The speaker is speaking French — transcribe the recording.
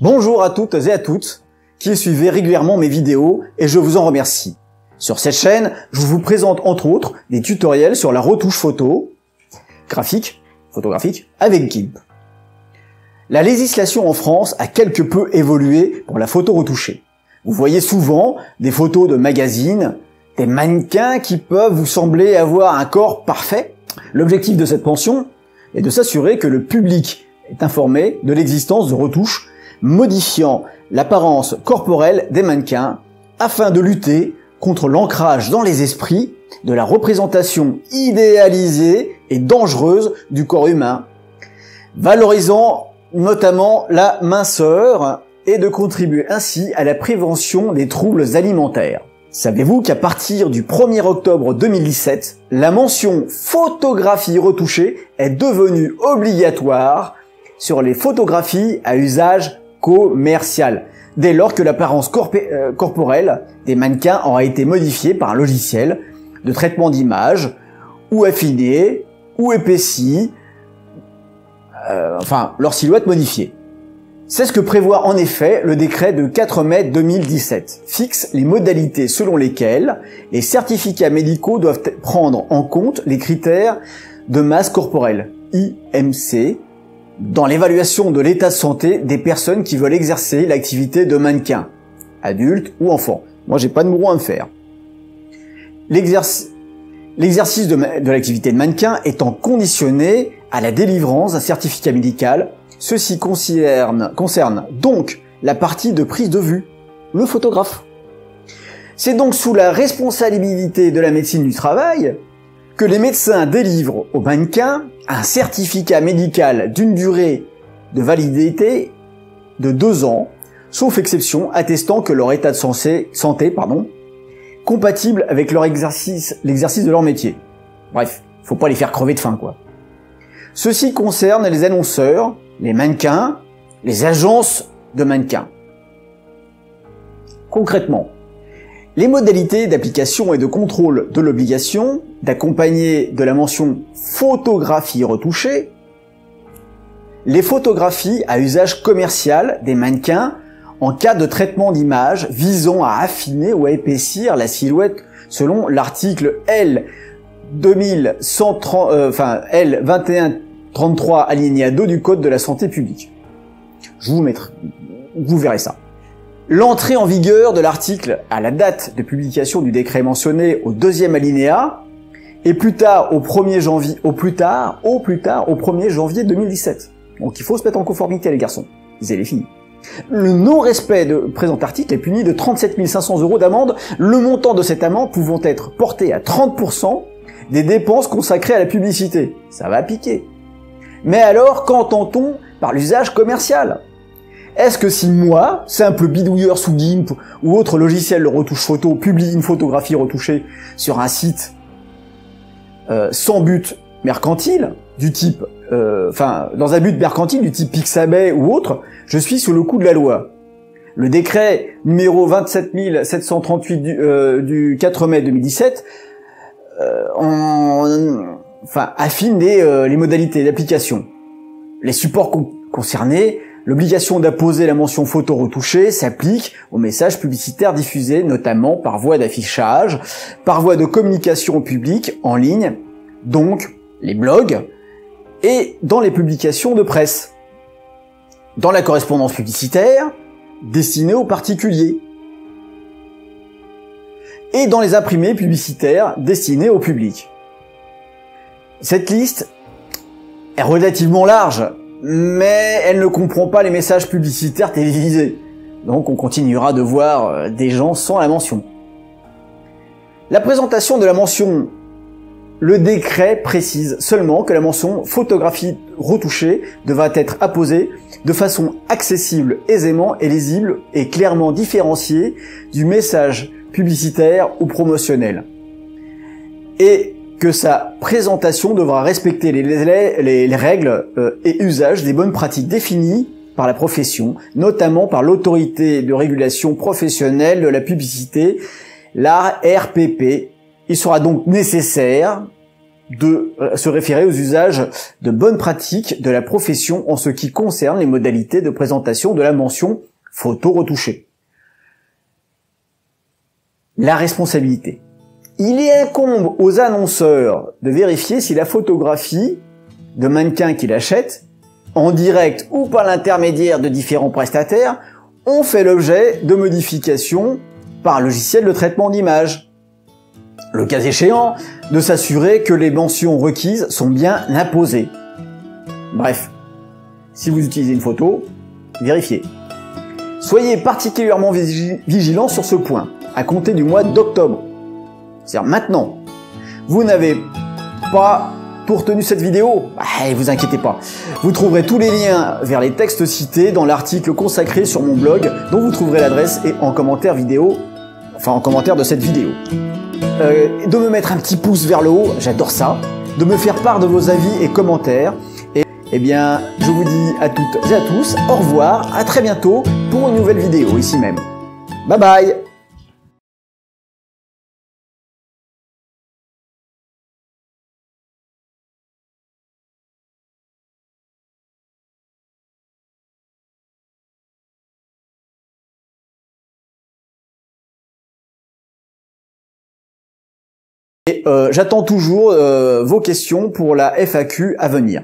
Bonjour à toutes et à toutes qui suivez régulièrement mes vidéos et je vous en remercie. Sur cette chaîne, je vous présente entre autres des tutoriels sur la retouche photographique avec GIMP. La législation en France a quelque peu évolué pour la photo retouchée. Vous voyez souvent des photos de magazines, des mannequins qui peuvent vous sembler avoir un corps parfait. L'objectif de cette mention est de s'assurer que le public est informé de l'existence de retouches modifiant l'apparence corporelle des mannequins afin de lutter contre l'ancrage dans les esprits de la représentation idéalisée et dangereuse du corps humain, valorisant notamment la minceur et de contribuer ainsi à la prévention des troubles alimentaires. Savez-vous qu'à partir du 1er octobre 2017, la mention photographie retouchée est devenue obligatoire sur les photographies à usage commercial, dès lors que l'apparence corporelle des mannequins aura été modifiée par un logiciel de traitement d'image, ou affiné, ou épaissi, leur silhouette modifiée. C'est ce que prévoit en effet le décret de 4 mai 2017, fixe les modalités selon lesquelles les certificats médicaux doivent prendre en compte les critères de masse corporelle, IMC, dans l'évaluation de l'état de santé des personnes qui veulent exercer l'activité de mannequin, adultes ou enfants. Moi, j'ai pas de mots à me faire. L'exercice de l'activité de mannequin étant conditionné à la délivrance d'un certificat médical, ceci concerne donc la partie de prise de vue, le photographe. C'est donc sous la responsabilité de la médecine du travail que les médecins délivrent aux mannequins un certificat médical d'une durée de validité de 2 ans, sauf exception attestant que leur état de santé, compatible avec l'exercice de leur métier. Bref, faut pas les faire crever de faim, quoi. Ceci concerne les annonceurs, les mannequins, les agences de mannequins. Concrètement, les modalités d'application et de contrôle de l'obligation d'accompagner de la mention photographie retouchée, les photographies à usage commercial des mannequins en cas de traitement d'image visant à affiner ou à épaissir la silhouette selon l'article L 2133 alinéa 2 du Code de la santé publique. Vous verrez ça. L'entrée en vigueur de l'article à la date de publication du décret mentionné au 2e alinéa et plus tard au 1er janvier 2017. Donc il faut se mettre en conformité les garçons et les filles. Le non-respect de présent article est puni de 37 500 € d'amende, le montant de cette amende pouvant être porté à 30% des dépenses consacrées à la publicité. Ça va piquer. Mais alors, qu'entend-on par l'usage commercial ? Est-ce que si moi, simple bidouilleur sous GIMP ou autre logiciel de retouche photo, publie une photographie retouchée sur un site sans but mercantile, du type, dans un but mercantile du type Pixabay ou autre, je suis sous le coup de la loi. Le décret numéro 27 738 du 4 mai 2017 affine les modalités d'application. Les supports concernés, l'obligation d'apposer la mention photo retouchée s'applique aux messages publicitaires diffusés, notamment par voie d'affichage, par voie de communication au public en ligne, donc les blogs, et dans les publications de presse, dans la correspondance publicitaire destinée aux particuliers, et dans les imprimés publicitaires destinés au public. Cette liste est relativement large, mais elle ne comprend pas les messages publicitaires télévisés. Donc on continuera de voir des gens sans la mention. La présentation de la mention, le décret précise seulement que la mention photographie retouchée devra être apposée de façon accessible, aisément et lisible et clairement différenciée du message publicitaire ou promotionnel. Et que sa présentation devra respecter les règles et usages des bonnes pratiques définies par la profession, notamment par l'autorité de régulation professionnelle de la publicité, la RPP. Il sera donc nécessaire de se référer aux usages de bonnes pratiques de la profession en ce qui concerne les modalités de présentation de la mention photo retouchée. La responsabilité. Il y incombe aux annonceurs de vérifier si la photographie de mannequins qu'ils achètent, en direct ou par l'intermédiaire de différents prestataires, ont fait l'objet de modifications par logiciel de traitement d'image. Le cas échéant, de s'assurer que les mentions requises sont bien imposées. Bref, si vous utilisez une photo, vérifiez. Soyez particulièrement vigilants sur ce point, à compter du mois d'octobre. C'est-à-dire maintenant. Vous n'avez pas retenu cette vidéo? Vous inquiétez pas. Vous trouverez tous les liens vers les textes cités dans l'article consacré sur mon blog, dont vous trouverez l'adresse et en commentaire vidéo, enfin en commentaire de cette vidéo. De me mettre un petit pouce vers le haut, j'adore ça. De me faire part de vos avis et commentaires. Et eh bien, je vous dis à toutes et à tous, au revoir, à très bientôt pour une nouvelle vidéo ici même. Bye bye! Et j'attends toujours vos questions pour la FAQ à venir.